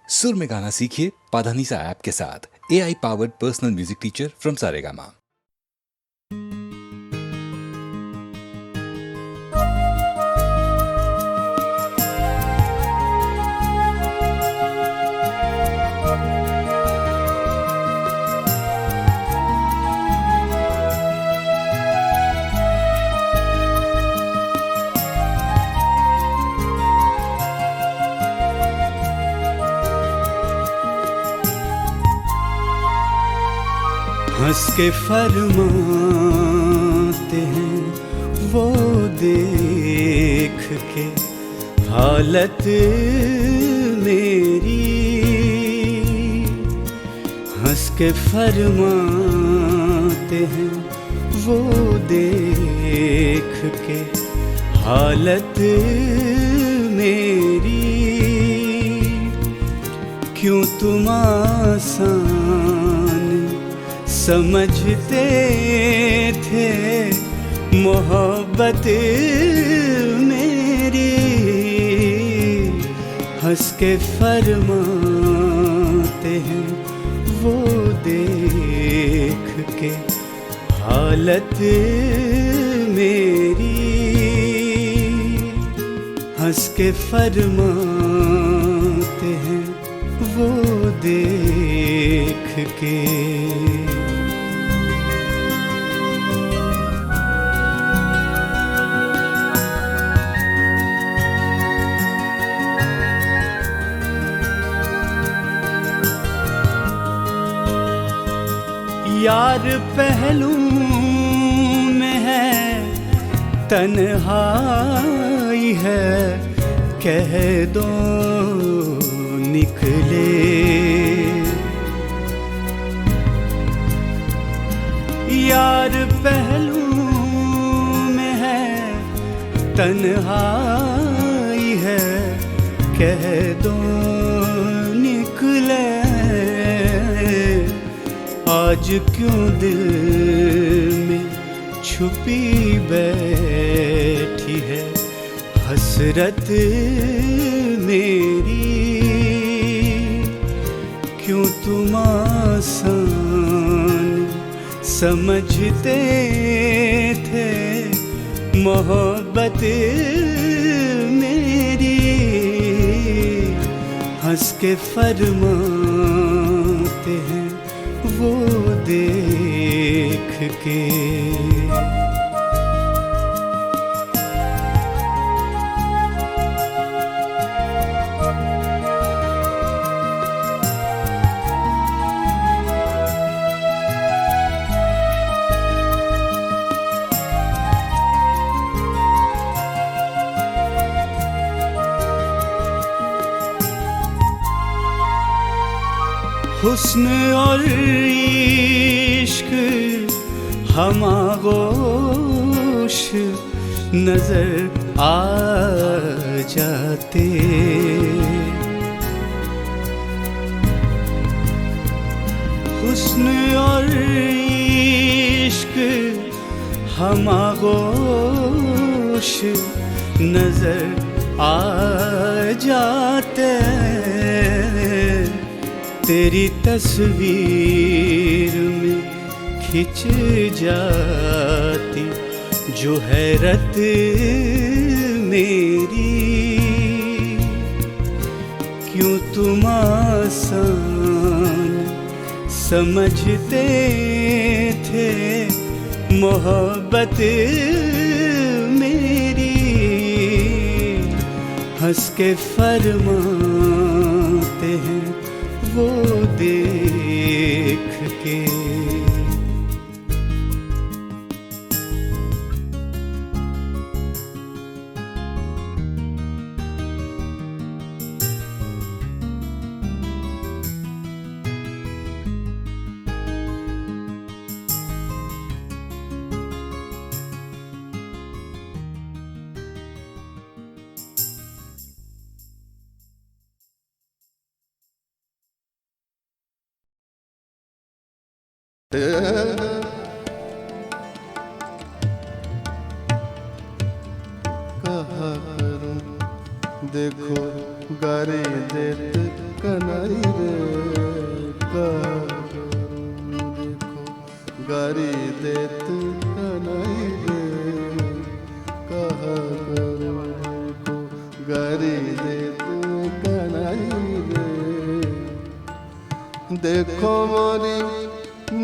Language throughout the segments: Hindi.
सुर में गाना सीखिए पाधानीसा ऐप के साथ। AI powered personal music teacher from Saregama. हंस के फरमाते हैं वो देख के हालत मेरी, हंस के फरमाते हैं वो देख के हालत मेरी। क्यों तुम आसान समझते थे मोहब्बत मेरी, हंस के फरमाते हैं वो देख के हालत मेरी, हंस के फरमाते हैं वो देख के। यार पहलू में है तन्हाई है, कह दो निकले। यार पहलू में है तन्हाई है, कह दो निकले। आज क्यों दिल में छुपी बैठी है हसरत मेरी। क्यों तुम आसान समझते थे मोहब्बत मेरी, हंस के फरमाते हैं वो देख के। हुस्न और इश्क हमागोश नजर आ जाते। हुस्न और इश्क हमागोश नजर आ जाते। तेरी तस्वीर में खिंच जाती जो हैरत मेरी। क्यों तुम आसान समझते थे मोहब्बत मेरी, हंस के फरमाते हैं वो देख के। कहा करूं देखो गारे देते कनाई रे कहा करूं देखो गारी देत कनाई रे कहा करूं देखो गारी देत कनाई रे देखो मोरी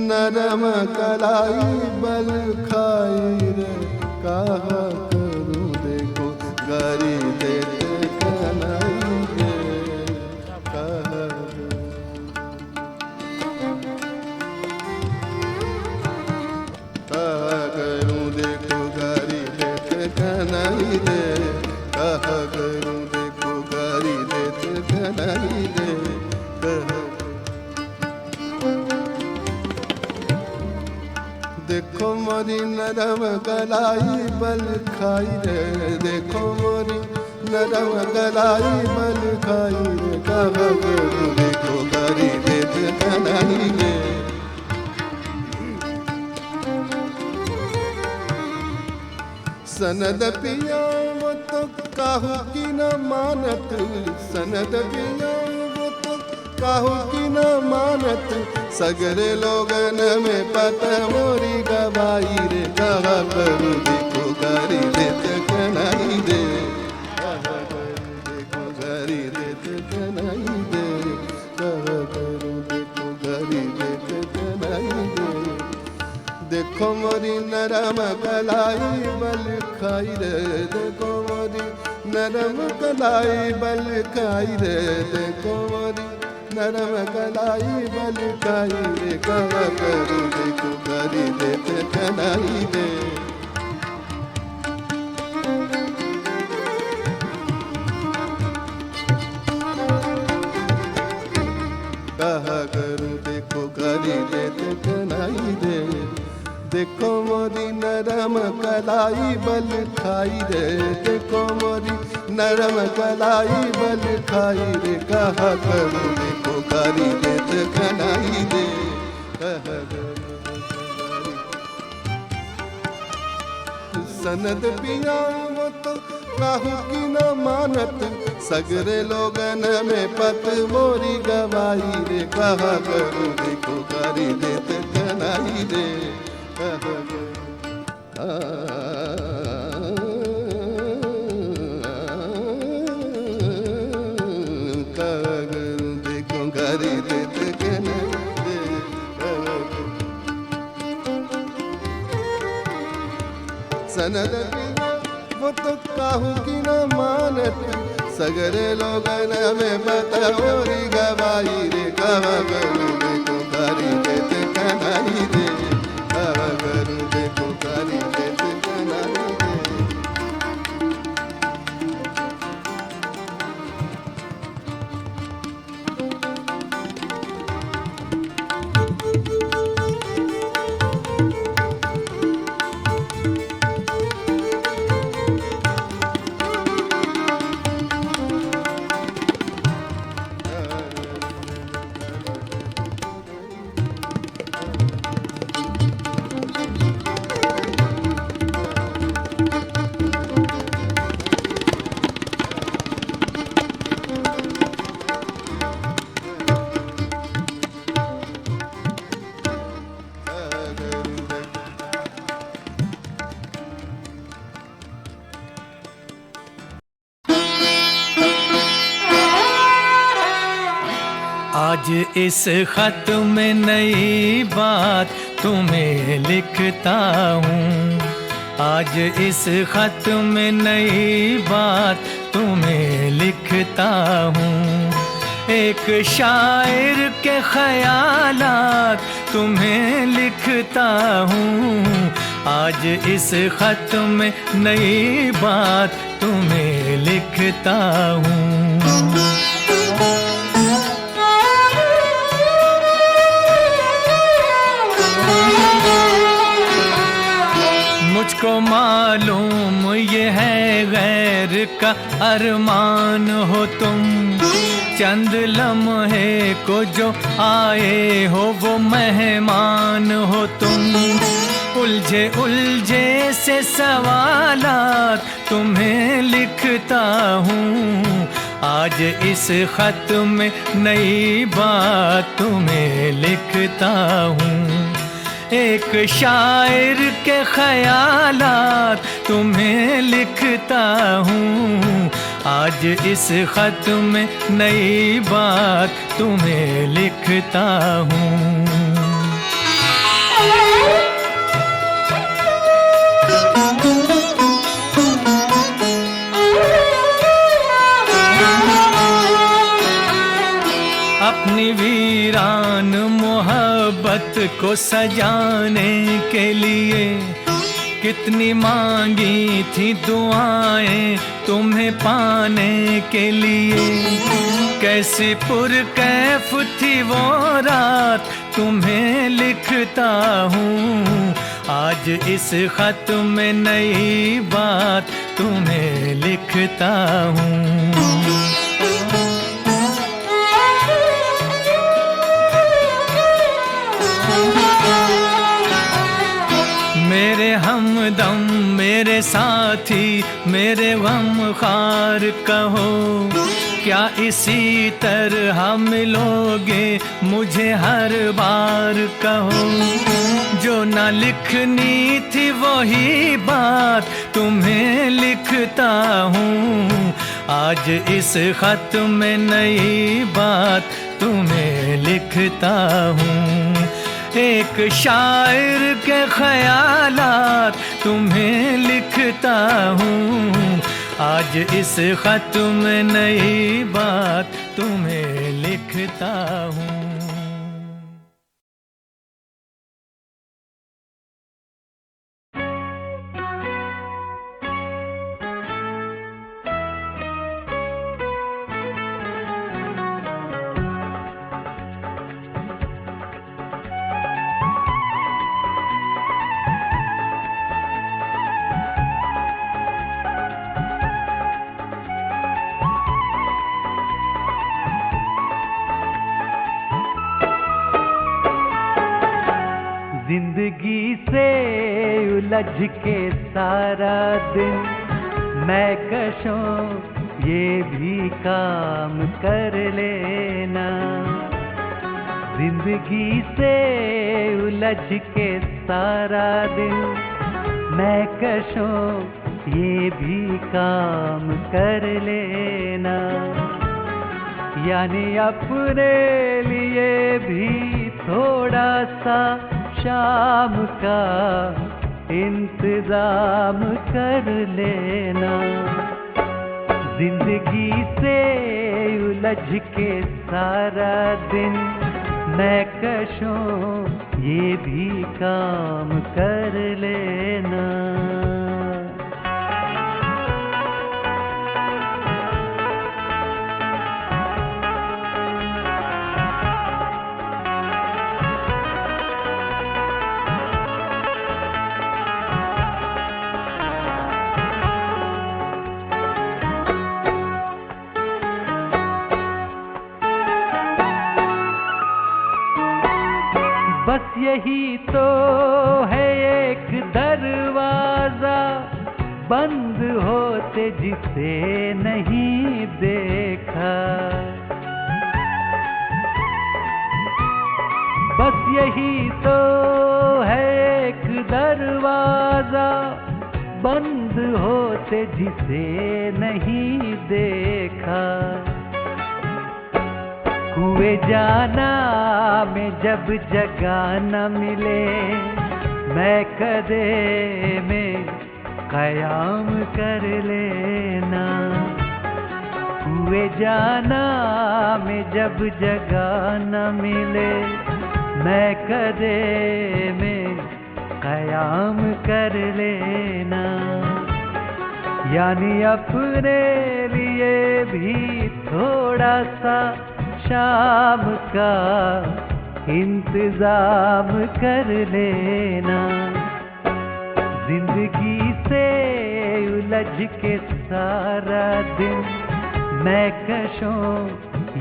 नरम कलाई बल खाई रे कहा करूं देखो गारी देत कनाई रे कहा करूं देखो गारी देत कनाई रे कहा करूं देखो गारी देत कनाई रे कहा देखो मोरी नरम गलाई बल खाई रे देखो मोरी नरम गलाई बल खाई रे कहा करूं देखो गारी देत कनाई रे सनद पिया वो तो काहू की न मानत सनद पिया वो तो काहू की न मानत सगरे लोगन में पत मोरी गवाई रे कहा करूं देखो गारी देत कनाई रे कहा करूं देखो गारी देत कनाई रे कहा करूं देखो गारी देत कनाई रे देखो मोरी नरम कलाई बल खाई रे देखो मोरी नरम कलाई बल खाई रे देखो मोरी नरम कलाई बल खाई रे कहा करूं देखो गारी देत कनाई रे कहा करूं देखो गारी देत कनाई रे देखो मोरी नरम कलाई बल खाई रे देखो मोरी नरम कलाई बल खाई रे कहा करूं देखो गारी देत कनाई रे कहा करूं सनद पिया वो तो काहू की न मानत सगरे लोगन में पत मोरी गवाई रे कहा करूं देखो गारी देत कनाई रे कहा करूं देखो गारी देत कनाई रे सनद वो तो काहू की न मानत सगरे लोगन में बतौरी गवाई रे कहा करूं देखो गारी देत कनाई रे कहा करूं देखो गारी देत कनाई रे आज इस खत में नई बात तुम्हें लिखता हूँ। आज इस खत में नई बात तुम्हें लिखता हूँ। एक शायर के ख़यालात तुम्हें लिखता हूँ। आज इस खत में नई बात तुम्हें लिखता हूँ। मुझको मालूम ये है गैर का अरमान हो तुम। चंद लम्हे को जो आए हो वो मेहमान हो तुम। उलझे उलझे से सवालात तुम्हें लिखता हूँ। आज इस खत में नई बात तुम्हें लिखता हूँ। एक शायर के ख़यालात तुम्हें लिखता हूँ। आज इस खत में नई बात तुम्हें लिखता हूँ। अपनी वीरान मोहब्बत को सजाने के लिए कितनी मांगी थी दुआएं तुम्हें पाने के लिए। कैसी पुरकैफ थी वो रात तुम्हें लिखता हूँ। आज इस खत में नई बात तुम्हें लिखता हूँ। मेरे हमदम मेरे साथी मेरे गमखार कहो, क्या इसी तरह मिलोगे मुझे हर बार कहो। जो ना लिखनी थी वही बात तुम्हें लिखता हूँ। आज इस खत में नई बात तुम्हें लिखता हूँ। एक शायर के ख़यालात तुम्हें लिखता हूँ। आज इस खत में नई बात तुम्हें लिखता हूँ। जिंदगी से उलझ के सारा दिन मैं कशों ये भी काम कर लेना। जिंदगी से उलझ के सारा दिन मैं कशों ये भी काम कर लेना। यानी अपने लिए भी थोड़ा सा शाम का इंतजाम कर लेना। जिंदगी से उलझ के सारा दिन मैं कशों ये भी काम कर लेना। बस यही तो है एक दरवाजा बंद होते जिसे नहीं देखा। बस यही तो है एक दरवाजा बंद होते जिसे नहीं देखा। कुएं जाना में जब जगह न मिले मैं कदे में क़याम कर लेना। कुएं जाना में जब जगह न मिले मैं कदे में क़याम कर लेना। यानी अपने लिए भी थोड़ा सा शाम का इंतजाम कर लेना। जिंदगी से उलझ के सारा दिन मैं कशों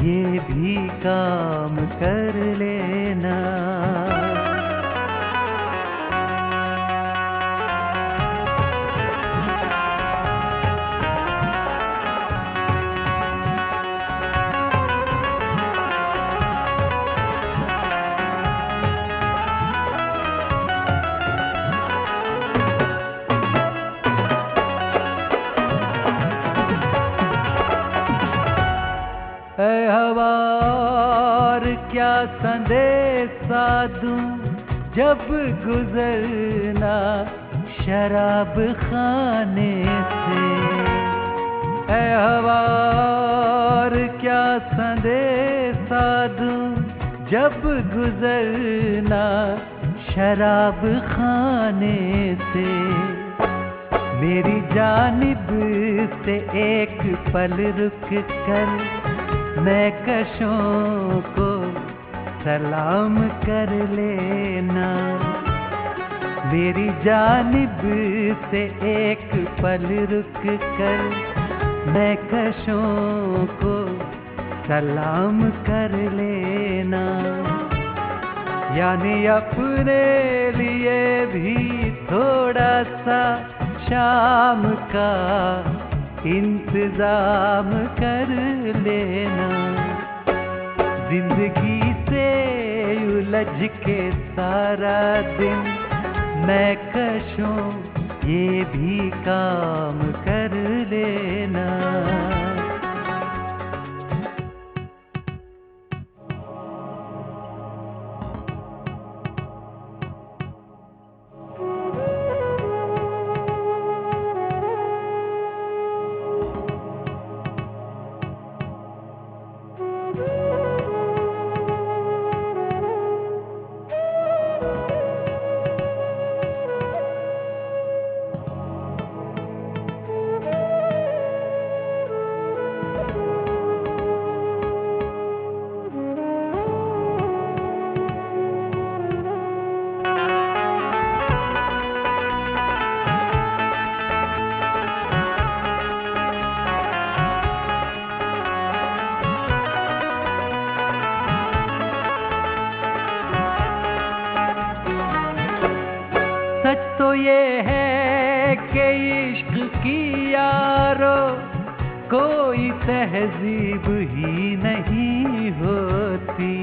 ये भी काम कर लेना। और क्या संदेशा दूं जब गुजरना शराब खाने से। ऐ हवा और क्या संदेशा दूं जब गुजरना शराब खाने से। मेरी जानिब से एक पल रुक कर मैं कशों को सलाम कर लेना। मेरी जानिब से एक पल रुक कर मैं कशों को सलाम कर लेना। यानी अपने लिए भी थोड़ा सा शाम का इंतजाम कर लेना। जिंदगी से उलझ के सारा दिन मैं कशों ये भी काम कर लेना। सच तो ये है कि इश्क की यारो कोई तहजीब ही नहीं होती।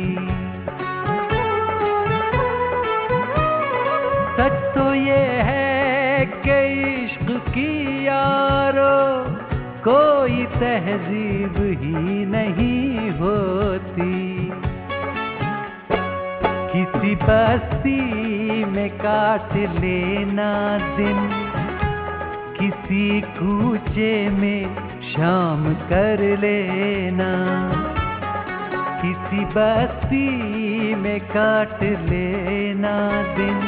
सच तो ये है कि इश्क की यारो कोई तहजीब ही नहीं होती। किसी बस्ती में काट लेना दिन, किसी कूचे में शाम कर लेना। किसी बस्ती में काट लेना दिन,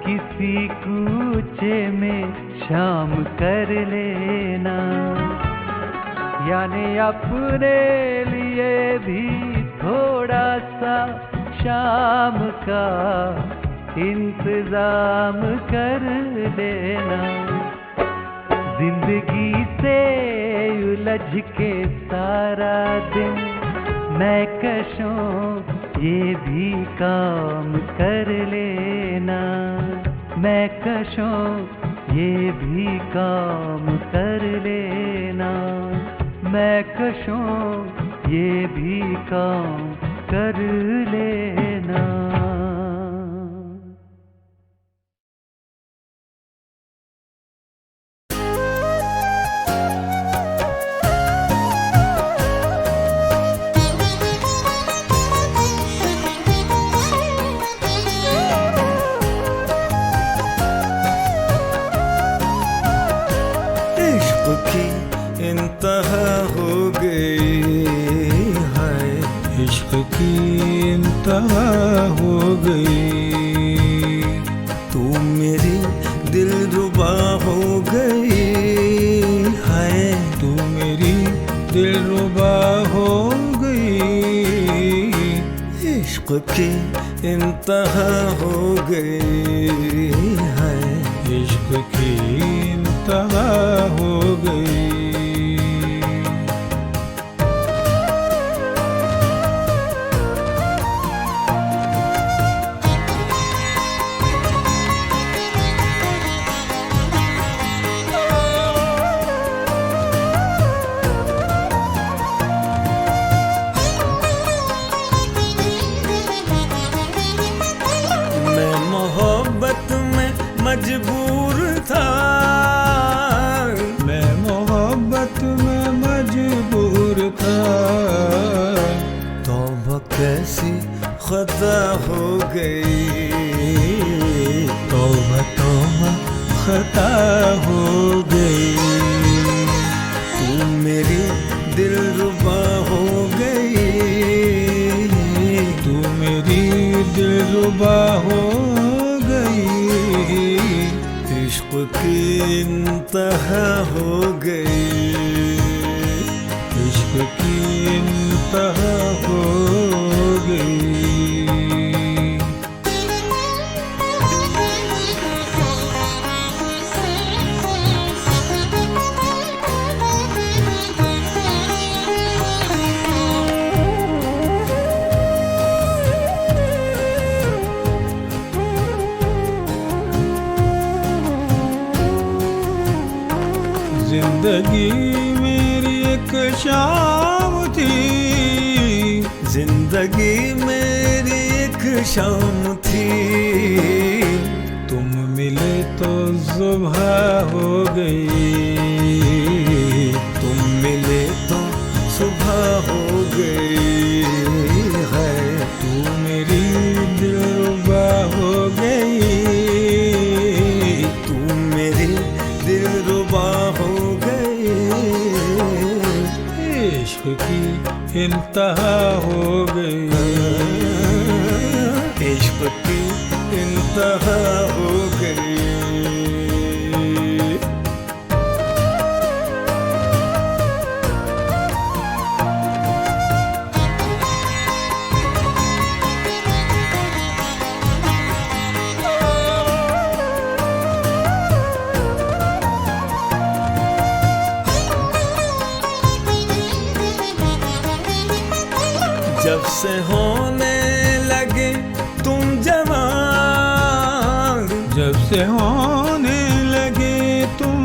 किसी कूचे में शाम कर लेना। यानी अपने लिए भी थोड़ा सा शाम का इंतजाम कर लेना। जिंदगी से उलझ के सारा दिन मैं कशों ये भी काम कर लेना। मैं कशों ये भी काम कर लेना। मैं कशों ये भी काम कर लेना। इश्क की इंतहा हो गई है, इश्क की इंतहा हो गई। तू मेरी दिलरुबा हो गई है, तू मेरी दिलरुबा हो गई। इश्क की इंतहा हो गई है, इश्क की इंतहा हो गई। मैं मोहब्बत में मजबूर था, मैं मोहब्बत में मजबूर था। खता हो गई, तौबा तौबा खता हो गई। तू मेरी दिलरुबा हो गई, तू मेरी दिलरुबा हो गई। इश्क की इंतहा हो गई, इश्क की इंतहा हो गई। जिंदगी मेरी एक शाम थी, जिंदगी मेरी एक शाम थी। तुम मिले तो सुबह हो गई, तुम मिले तो सुबह हो गई है। तू मेरी दिलरुबा हो गई, तू मेरी दिलरुबा हो गई। इश्क की इंतहा हो गई, इश्क की इंतहा हो गई। जब से होने लगे तुम जवान, जब से होने लगे तुम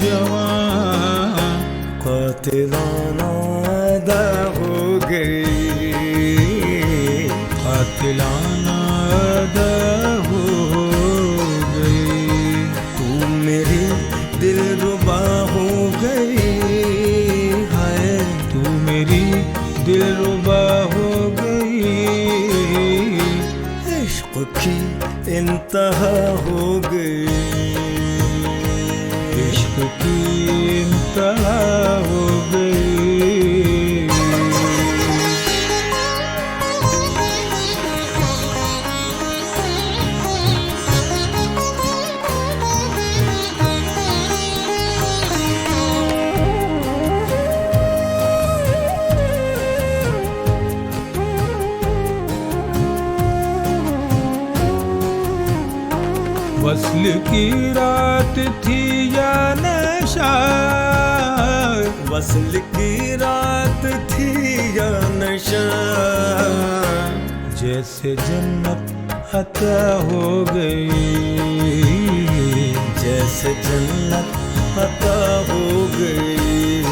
जवान, कातिलाना अदा हो गई, कातिलाना अदा हो गई। तू मेरी दिलरुबा हो गई है, तू मेरी दिलरुबा हो गई। इश्क की इंतहा हो गई, इश्क की इंतहा हो गई। वस्ल की रात थी या नशा, वस्ल की रात थी या नशा। जैसे जन्नत अता हो गई, जैसे जन्नत अता हो गई।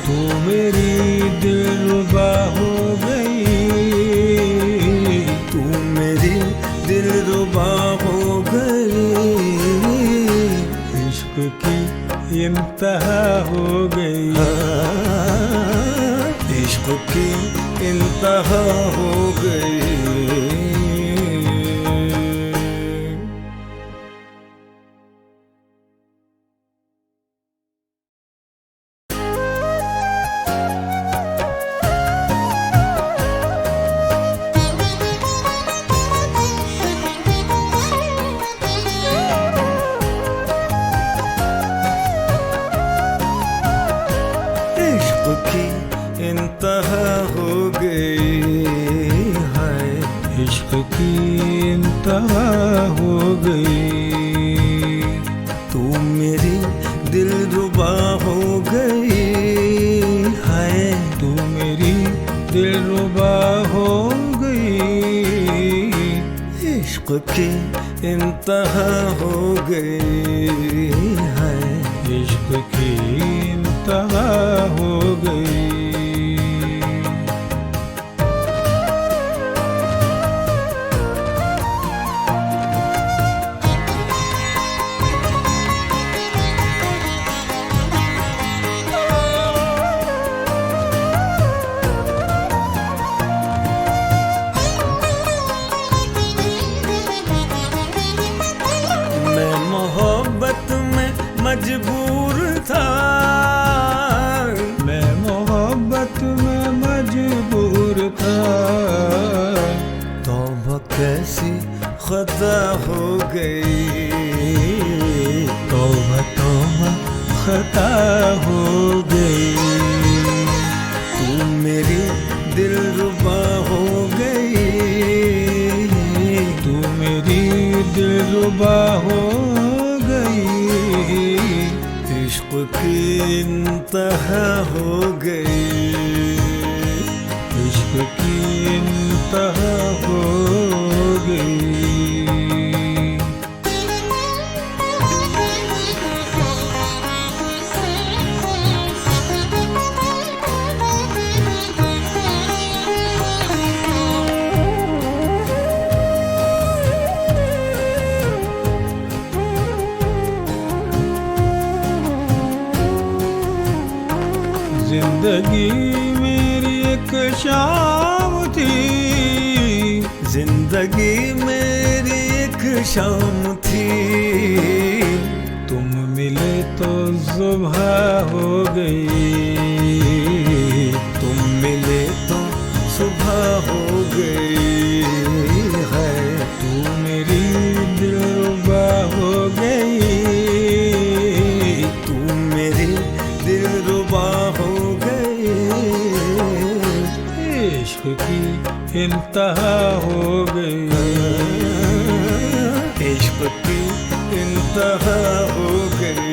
तू मेरी दिलरुबा हो गई, तू मेरी दिलरुबा हो गई। इश्क की इंतहा हो गई, इश्क की इंतहा हो गई। की इंतहा हो गई है, इश्क की इंतहा हो गई। तू मेरी दिलरुबा हो गई है, तू मेरी दिलरुबा हो गई। इश्क की इंतहा हो गई है, इश्क की इंतहा हो गई। खता हो गई, तौबा तौबा खता हो गई। तू मेरी दिलरुबा हो गई, तू मेरी दिलरुबा हो गई, इश्क की इंतहा हो गई, इश्क की इंतहा हो गई। जिंदगी मेरी एक शाम थी, जिंदगी मेरी एक शाम थी, तुम मिले तो सुबह हो गई, तुम मिले तो सुबह हो गई है। तू मेरी दिलरुबा हो गई, तू मेरी दिलरुबा हो गई, इश्क की इंतहा हो गई, इश्क की इंतहा हो गई।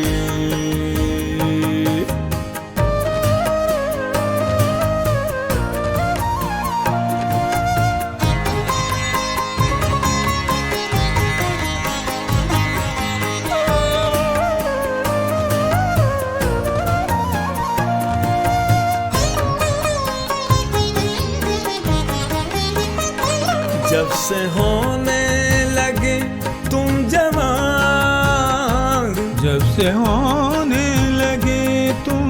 जब से होने लगे तुम जवान, जब से होने लगे तुम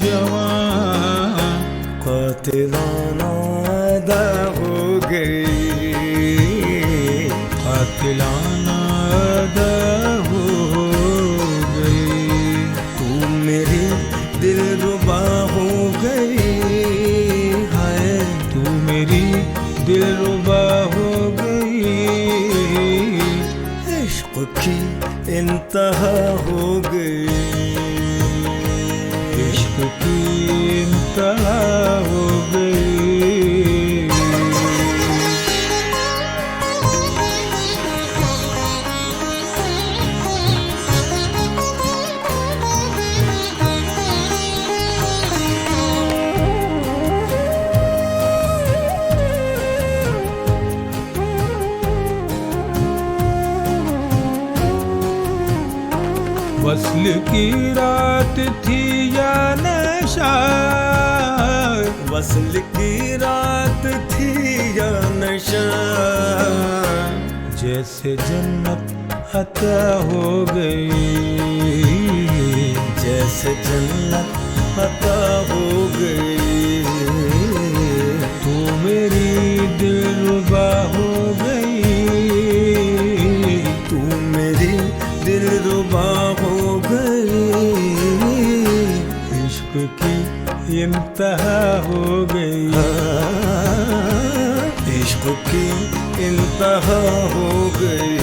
जवान, कातिलाना अदा हो गई, कातिलाना अदा हो गई। तू मेरी दिलरुबा हो गई है, तू मेरी दिलरुबा हो गई, इश्क की इंतहा हो गई, इश्क की इंतहा हो गई। वस्ल की रात थी या नशा, वस्ल की रात थी या नशा, जैसे जन्नत अता हो गई, जैसे जन्नत अता हो गई। तू मेरी दिलरुबा हो गई, तू मेरी दिलरुबा हो गई, इश्क की इंतहा हो गई, इश्क की इंतहा हो गई।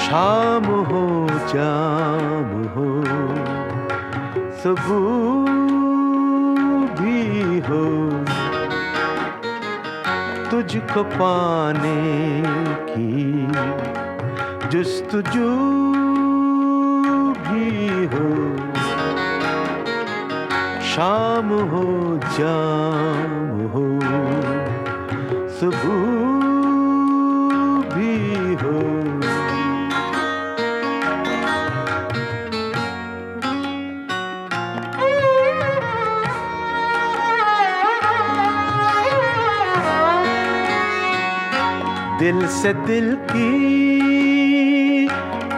शाम हो जाम हो सुबह भी हो, तुझको पाने की जुस्तजू भी हो। शाम हो जाम हो सुबह भी हो, दिल से दिल की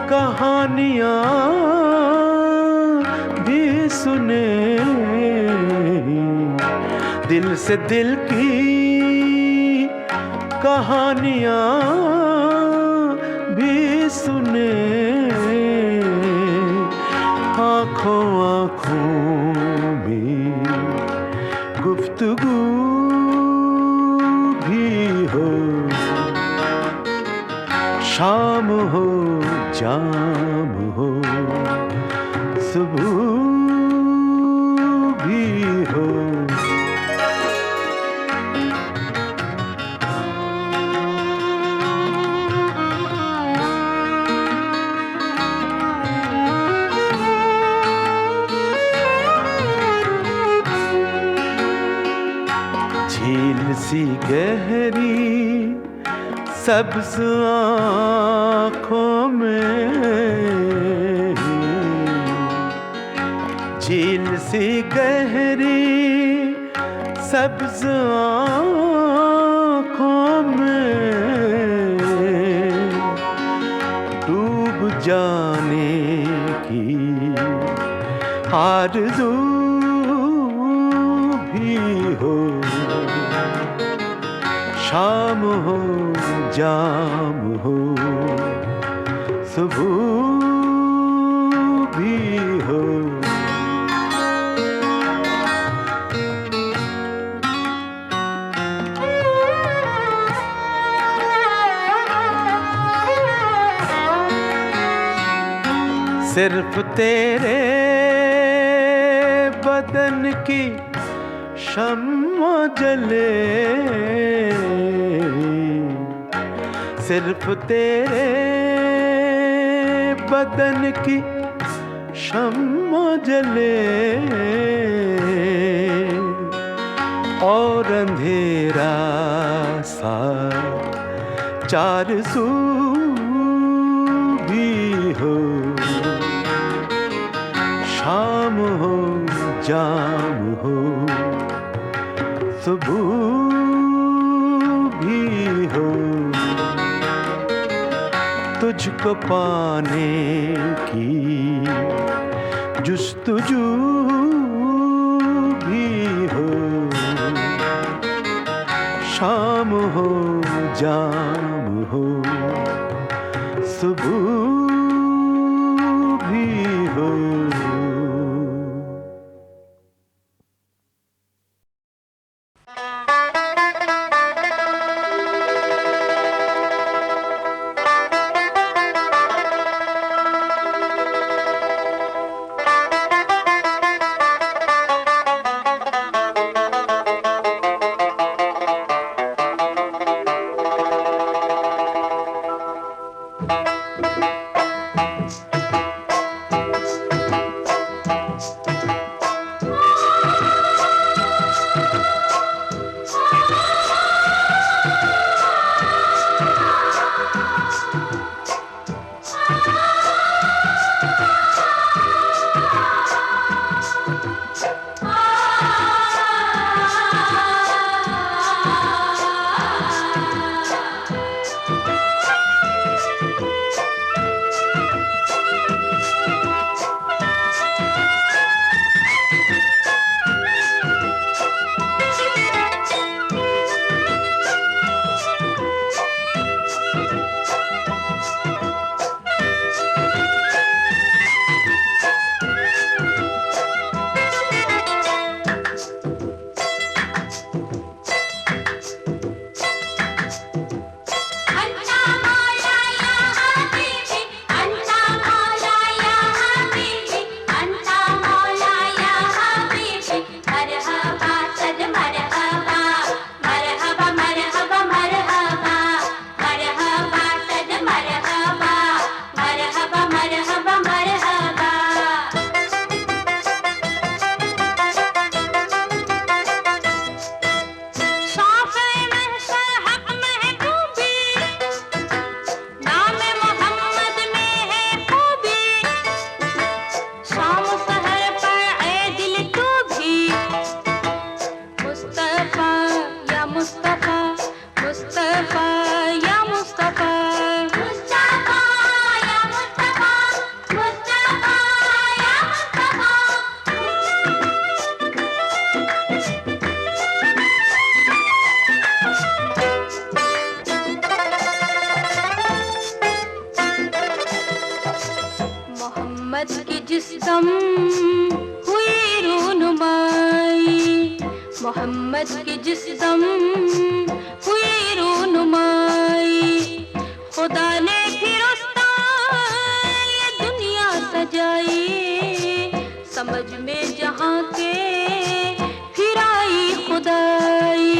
कहानियां भी सुने, दिल से दिल की कहानियां भी सुने, आँखों आँखों में गुफ्तगू भी हो, शाम हो जाम हो सुबह भी हो। झील सी गहरी सब्ज आँखों में, झील सी गहरी सब्ज आँखों में डूब जाने की आरज़ू भी हो, शाम हो जाम हो सुबह भी हो। सिर्फ तेरे बदन की शम्मा जले, सिर्फ तेरे बदन की शम्मा जले, और अंधेरा सा चार सू भी हो, शाम हो जाम हो सुबह भी हो। तुझको पाने की जुस्तजू भी हो, शाम हो जाम हो सुबह भी हो। मोहम्मद की जिस दम हुई रूनुमाई, खुदा ने फिर उस तार ये दुनिया सजाई, समझ में जहां के फिर आई खुदाई।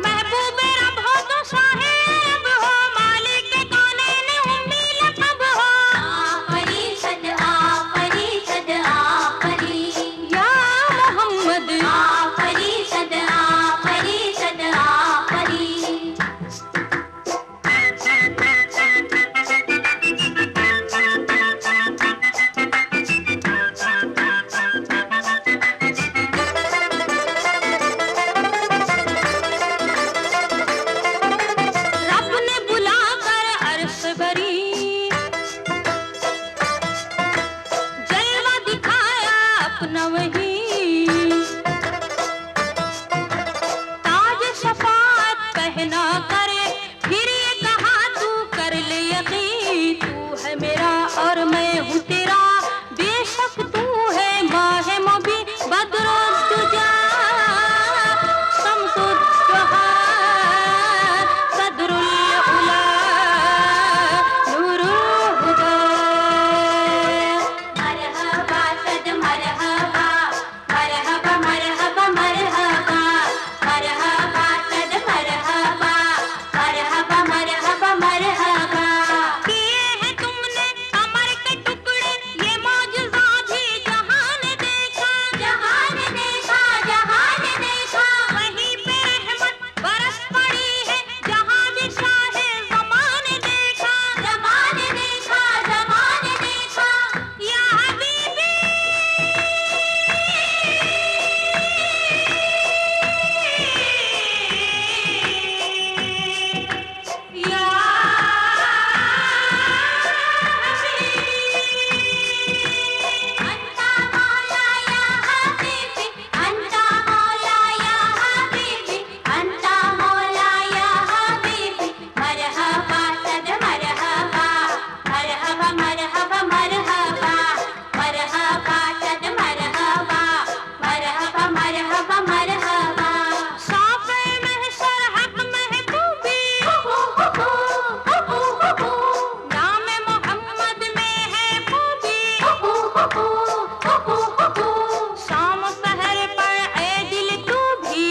महबूबे रब हो तो शाहे रब हो, मालिक के कौनैन उम्मी लक़ब हो। आफरी सद आफरी सद आफरी या मोहम्मद, आफरी सद आफरी सद आफरी। रब ने बुलाकर अर्श भरी, जलवा दिखाया अपना वही, ताज शफाअत पहना करे, फिर ये कहा तू कर ले यकीन, तू है मेरा और मैं हूँ तेरा, बेशक तू है माह मुबीन, बद्रुद्दुजा शम्सुद्दुहा सदरुल उला नूरुल हुदा। मरहबा सद मरहबा मरहबा मरहबा मरहबा मरहबा सद मरहबा मरहबा मरहबा मरहबा। किए हैं तुमने कमर के टुकड़े, ये मौजज़ा भी जहां ने देखा, जहां ने देखा, जहां ने देखा। वहीं पे रहमत बरस पड़ी है, जहां भी शाहे ज़माने देखा, ज़माने देखा, ज़माने देखा। या हबीबी या अंता मौला या हबीबी, अंता मौला या हबीबी, अंता मौला या हबीबी। मरहबा सद मरहबा मरहबा मरहबा मरहबा मरहबा सद मरहबा मरहबा मरहबा मरहबा। साफ़े महशर हक महबूबी, नाम मोहम्मद में है खूबी, शाम सहर पर ए दिल तू भी,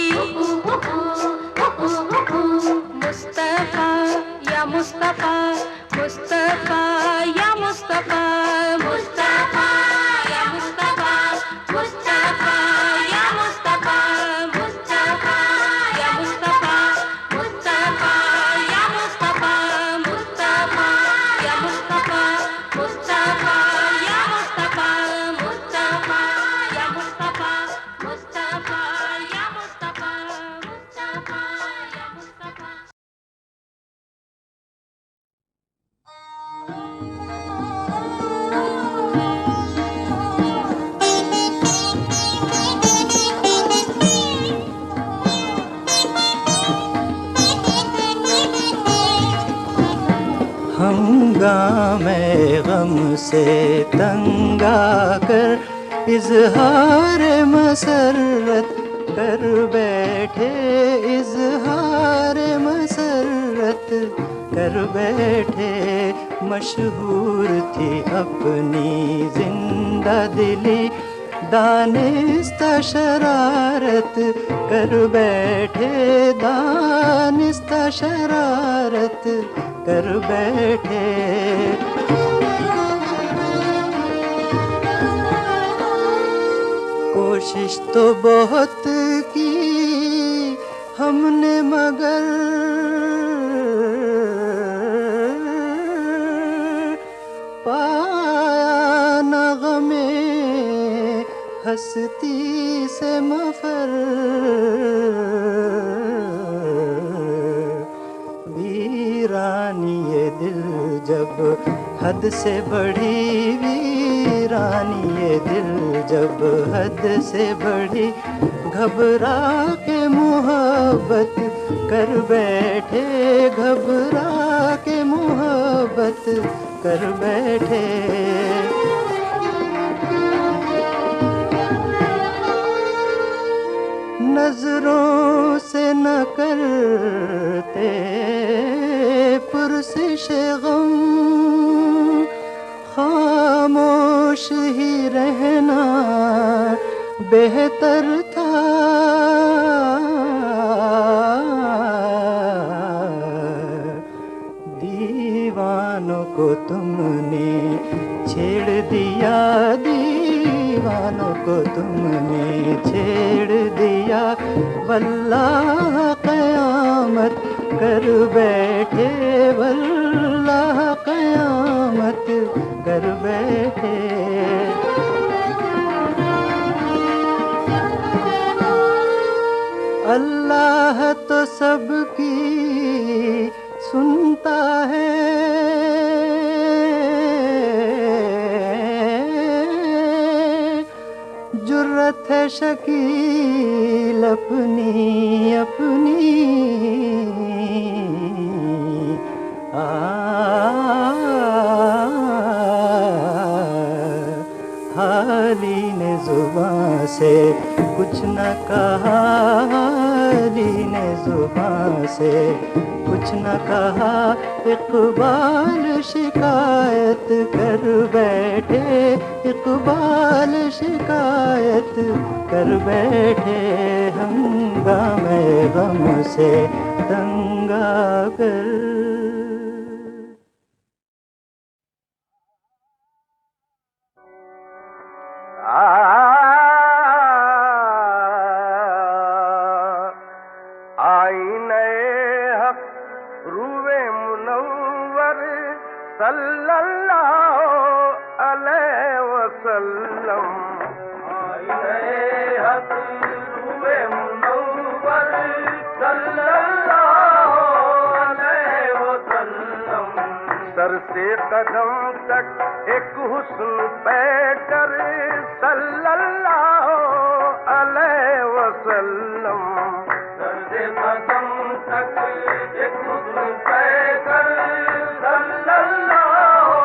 मुस्तफा या मुस्तफा, मुस्तफा या मुस्तफा, मुस्तफा या मुस्तफा, मुस्तफा या मुस्तफा, मुस्तफा या मुस्तफा, मुस्तफा या मुस्तफा, मुस्तफा या मुस्तफा, मुस्तफा या मुस्तफा, मुस्तफा या मुस्तफा, मुस्तफा या मुस्तफा, मुस्तफा या मुस्तफा। हंगामे गम से तंग आकर इजहार मसरत कर बैठे, इजहार मसरत कर बैठे। मशहूर थी अपनी जिंदा दिली, दानिस्ता शरारत कर बैठे, दानिस्ता शरारत कर बैठे। कोशिश तो बहुत की हमने मगर पाया न गमे हस्ती से मफर। वीरानी ये दिल जब हद से बढ़ी, वीरानी ये दिल जब हद से बढ़ी, घबरा के मोहब्बत कर बैठे, घबरा के मोहब्बत कर बैठे। नजरों से न करते पुरसिश गम, खामोश ही रहना बेहतर था। दीवानों को तुमने छेड़ दिया, दीवानों को तुमने छेड़ दिया, वल्लाह क़यामत कर बैठे, वल्लाह क़यामत कर बैठे। अल्लाह तो सबकी सुनता है, जुर्रत है शकील अपनी अपनी। हाली ने जुबां से कुछ न कहा, हाली ने जुबां से कुछ न कहा, इक़बाल शिकायत कर बैठे, इक़बाल शिकायत कर बैठे। हंगामे गम से तंग आकर। आईने हक रूए मुनव्वर सल्लल्लाहु अलैहि वसल्लम। आईने हक रूए मुनव्वर सल्लल्लाहु अलैहि वसल्लम। सर से कदम तक एक हुस्न पैकर सल्लल्लाहु अलैहि वसल्लम। सर से कदम तक एक हुस्न पैकर सल्लल्लाहु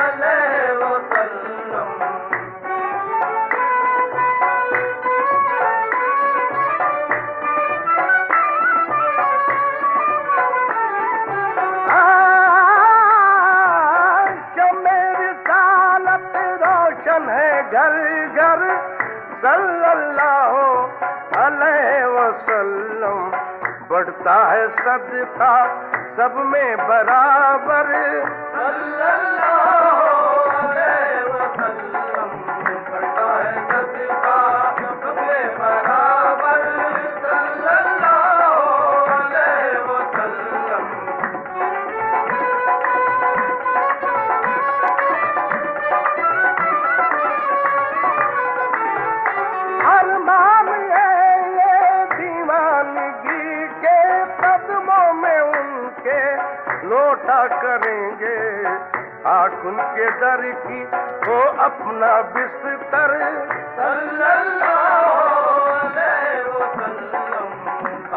अलैहि वसल्लम। घर घर सल्लल्लाहु अलैहि वसल्लम। बढ़ता है सदका सब में बराबर सल्लल्लाहु अलैहि वसल्लम। बढ़ता है सदका सब में बराबर सल्लल्लाहु अलैहि वसल्लम। लौटा करेंगे आँख उनके दर की वो अपना बिस्तर सल्लल्लाहु अलैहि वसल्लम।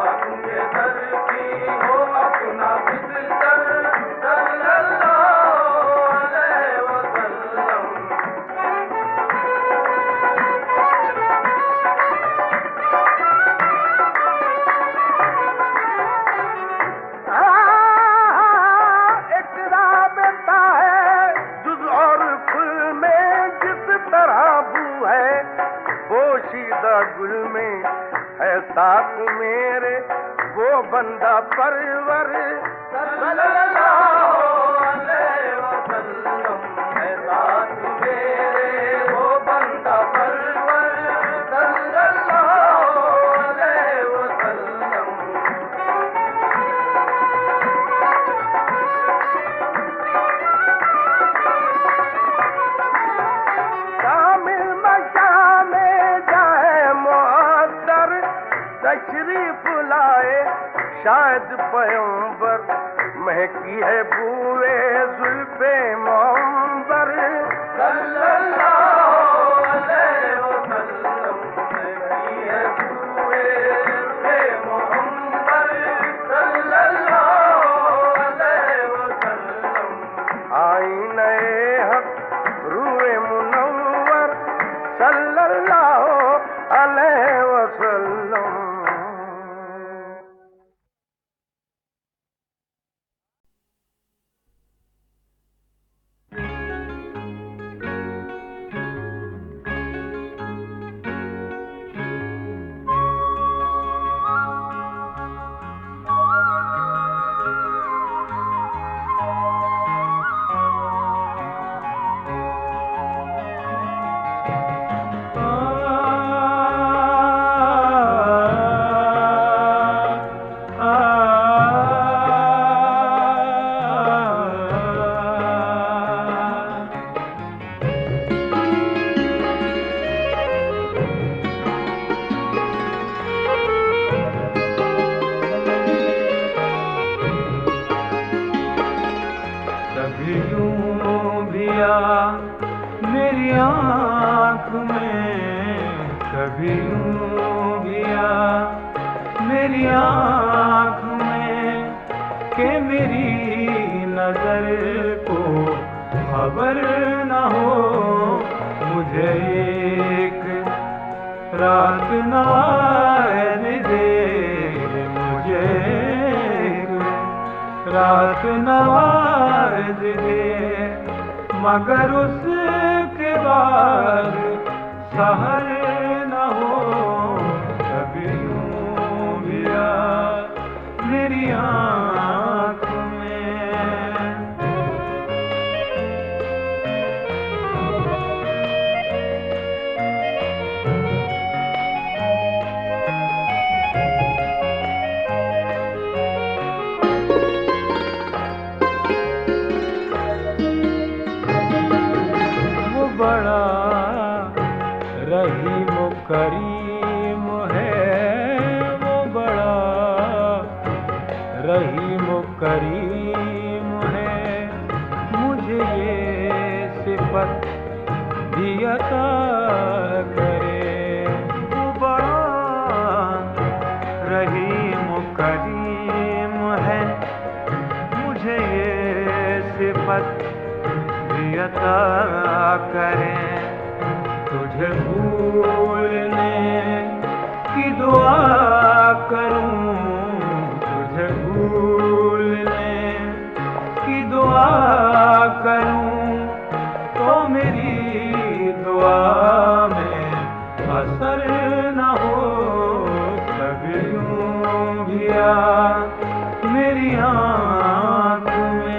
आँख उनके दर की वो अपना बिस्तर सल्लल्लाहु अलैहि वसल्लम। गुल में है साथ मेरे वो बंदा परवर सल्लल्लाहु अलैहि वसल्लम। है साथ मेरे वो बंदा परवर सल्लल्लाहु अलैहि वसल्लम। तशरीफ लाए शायद पैगंबर महकी है बूए जुल्फे मुअंबर सल्लल्लाहु अलैहि वसल्लम। महकी है बूए जुल्फे मुअंबर सल्लल्लाहु अलैहि वसल्लम। आईने हक रूए मुनव्वर सल्लल्लाहु अलैहि वसल्लम। कभी यूं भी आ मेरी आँख में कि मेरी नजर को खबर न हो, मुझे एक रात नवाज दे, मुझे एक रात नवाज दे, मगर उसके बाद सहर न हो, कभी यूं भी आ मेरी आँख में। वो बड़ा रहीम करीम है, वो बड़ा रहीम करीम है, मुझे ये सिफत भी अता करे। वो बड़ा रहीम करीम है, मुझे ये सिफत भी अता करे। तुझे भूलने की दुआ करूं, तुझे भूलने की दुआ करूं, तो मेरी दुआ में असर न हो, कभी यूं भी आ मेरी आँख में।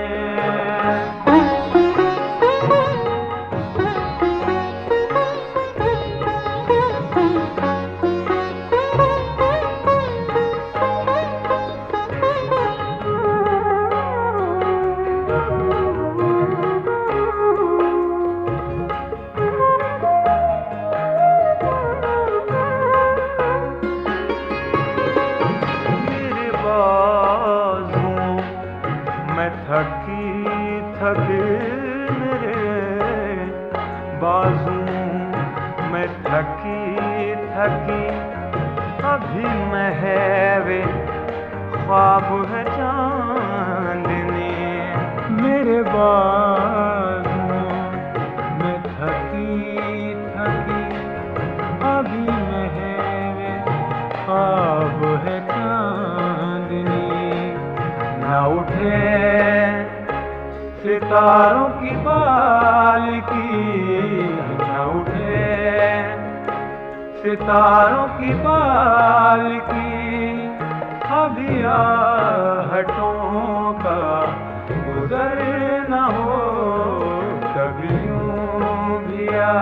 थकी थकी मेरे बाजू में थकी थकी, अभी महवे ख्वाब है चांदनी, मेरे बाजू में थकी थकी, अभी महवे ख्वाब है चांदनी। न उठे सितारों की पालकी, न उठे सितारों की पालकी, अभी आहटों का गुजर न हो, कभी यूं भी आ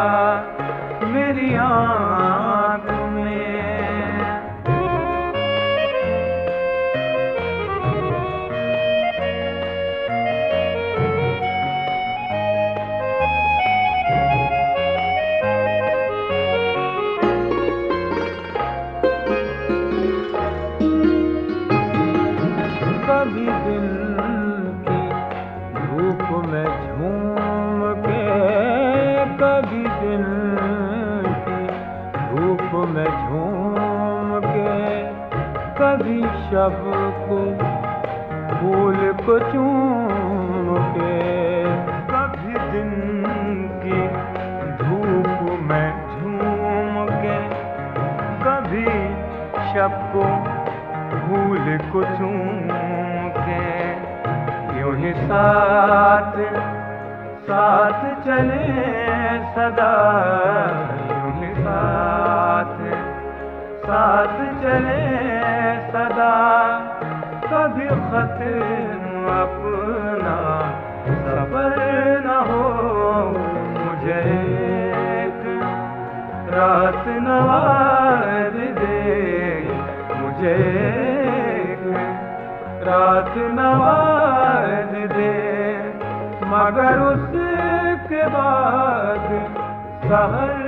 मेरी आँख में। कभी दिन की धूप में झूम के, कभी दिन की धूप में झूम के, कभी शब को फूल को चूम के, कभी दिन की धूप में झूम के, कभी शब को फूल को चूम के, यूं ही साथ साथ चले सदा, यूं ही साथ साथ चले सदा, कभी खत्म अपना सबर न हो, मुझे एक रात नवाज दे, मुझे एक रात नवाज दे, मगर उसके बाद सहर